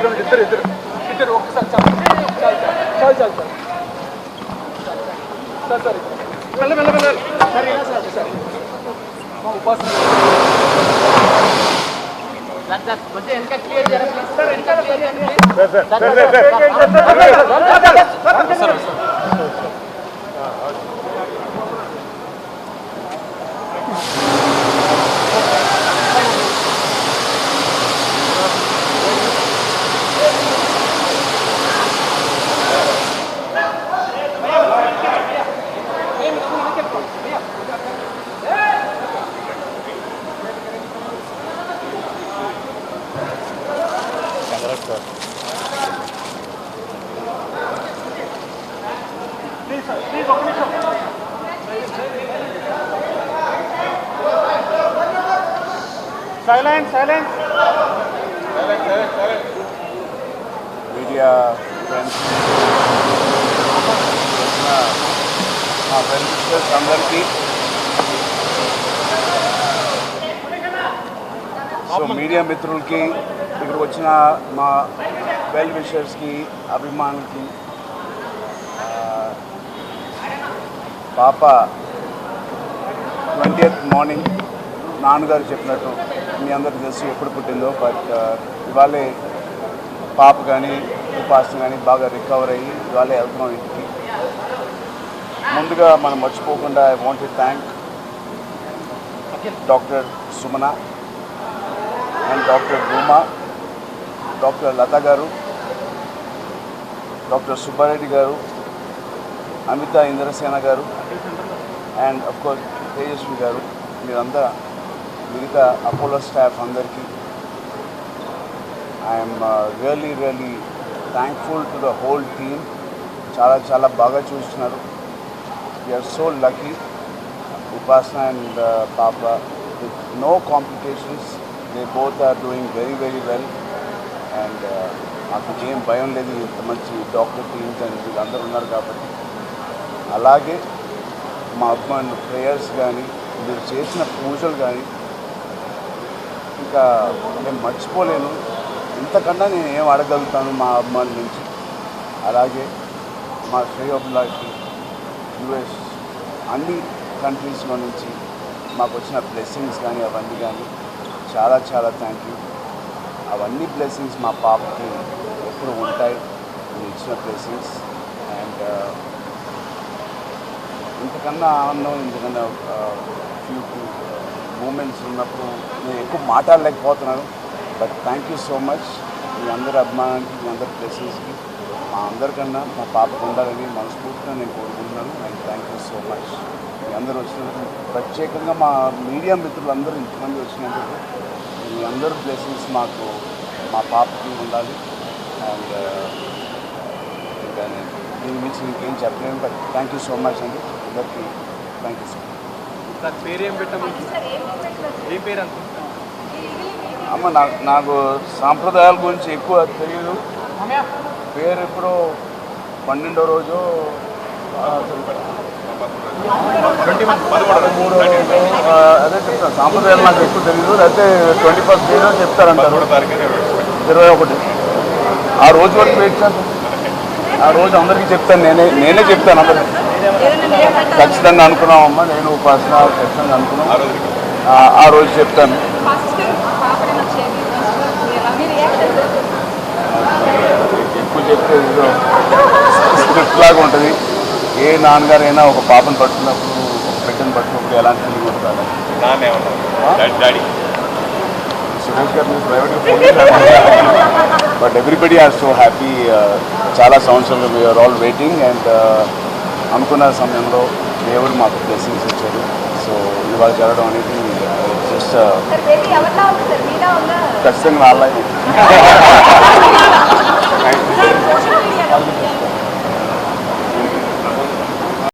Background ఇద్దరు ఇద్దరు ఇద్దరు ఒక్కసారి చాలు చాలు చాలు చాలు చాలు సార్ సార్ వెళ్ళ వెళ్ళ వెళ్ళ సరే సార్ సార్ మా ఉపాసన కొంచెం వెనక క్లియర్ చేయాలి సార్ వెనక clear Silence, silence. Silence, silence, silence. Media friends. మా ఫ్రెండ్స్ అందరికీ సో మీడియా మిత్రులకి ఇక్కడికి వచ్చిన మా వెల్ విషర్స్కి అభిమానులకి పాప 20th మార్నింగ్ నాన్నగారు చెప్పినట్టు మీ అందరికీ తెలుసు ఎప్పుడు పుట్టిందో బట్ ఇవాళే పాప కానీ ఉపాసన కానీ బాగా రికవర్ అయ్యి ఇవాళే వెళ్తున్నాం ఇంటికి. ముందుగా మనం మర్చిపోకుండా I want to thank doctor Sumana and doctor Ruma, doctor Latha garu, doctor Subbareddy గారు, అమిత ఇంద్రసేన గారు అండ్ అఫ్కోర్స్ తేజస్వి గారు, మీరంతా మిగతా అపోలో స్టాఫ్ అందరికీ I'm really thankful to the whole team. చాలా బాగా చూస్తున్నారు. We're so lucky. Upasana and పాప with no complications, they both are doing very well and మాకు ఏం భయం లేదు. ఇంత మంచి డాక్టర్ టీమ్స్ అండ్ వీళ్ళందరూ ఉన్నారు కాబట్టి. అలాగే మా అభిమానులు ప్రేయర్స్ కానీ మీరు చేసిన పూజలు కానీ ఇంకా నేను మర్చిపోలేను. ఇంతకన్నా నేను ఏం అడగలుగుతాను మా అభిమానుల నుంచి. అలాగే మా శ్రేయోభిలాషి యుఎస్ అన్ని కంట్రీస్లో నుంచి మాకు వచ్చిన బ్లెస్సింగ్స్ కానీ అవన్నీ కానీ చాలా థ్యాంక్ యూ. అవన్నీ బ్లెస్సింగ్స్ మా పాపకి ఎప్పుడు ఉంటాయి, నేను ఇచ్చిన బ్లెస్సింగ్స్. అండ్ ఇంతకన్నా ఆనందం, ఇంతకన్నా ఫ్యూ మూమెంట్స్ ఉన్నప్పుడు నేను ఎక్కువ మాట్లాడలేకపోతున్నాను. But thank you so much మీ అందరి అభిమానానికి, మీ అందరి బ్లెస్సింగ్స్కి. మా అందరికన్నా మా పాపకు ఉండాలని మనస్ఫూర్తిగా నేను కోరుకుంటున్నాను. And thank you so much మీ అందరూ వచ్చినందుకు. ప్రత్యేకంగా మా మీడియా మిత్రులందరూ ఇంతమంది వచ్చినందుకు మీ అందరి బ్లెస్సింగ్స్ మాకు మా పాపకి ఉండాలి. అండ్ ఇంకా నేను దీని గురించి ఇంకేం చెప్పలేను. But thank you so much అండి అందరికీ. Thank you so much. పేరేం పెట్టాము? ఏం పేరు అనుకుంటున్నాను అమ్మ? నాకు సాంప్రదాయాల గురించి ఎక్కువ తెలియదు. పేరు ఎప్పుడో 12వ రోజు 13వ అదే చెప్తాను. సాంప్రదాయాలు నాకు ఎక్కువ తెలియదు. అయితే 21st డే చెప్తారంటారు, 21. ఆ రోజు వరకు వెయిట్ చేస్తాను. ఆ రోజు అందరికీ చెప్తాను. నేనే చెప్తాను అందరికీ. ఖచ్చితంగా అనుకున్నామమ్మా, నేను ఉపాసన ఖచ్చితంగా అనుకున్నాం. ఆ రోజు చెప్తాను. ఎక్కువ చెప్తే స్క్రిప్ట్ లాగా ఉంటుంది. ఏ నాన్నగారైనా ఒక పాపను పట్టుకున్నప్పుడు, ఒక బిడ్డను పట్టుకున్నప్పుడు ఎలాంటి ఫీలింగ్ ఉంటుంది? సురేష్ గారు ప్రైవేట్గా ఫోన్ చేశారు. But everybody are so happy. చాలా సంవత్సరాలు వీఆర్ ఆల్ వెయిటింగ్. అండ్ అనుకున్న సమయంలో దేవుడు మాకు బ్లెస్సింగ్స్ ఇచ్చారు. సో ఇవాళ జరగడం అనేది జస్ట్ ఖచ్చితంగా నా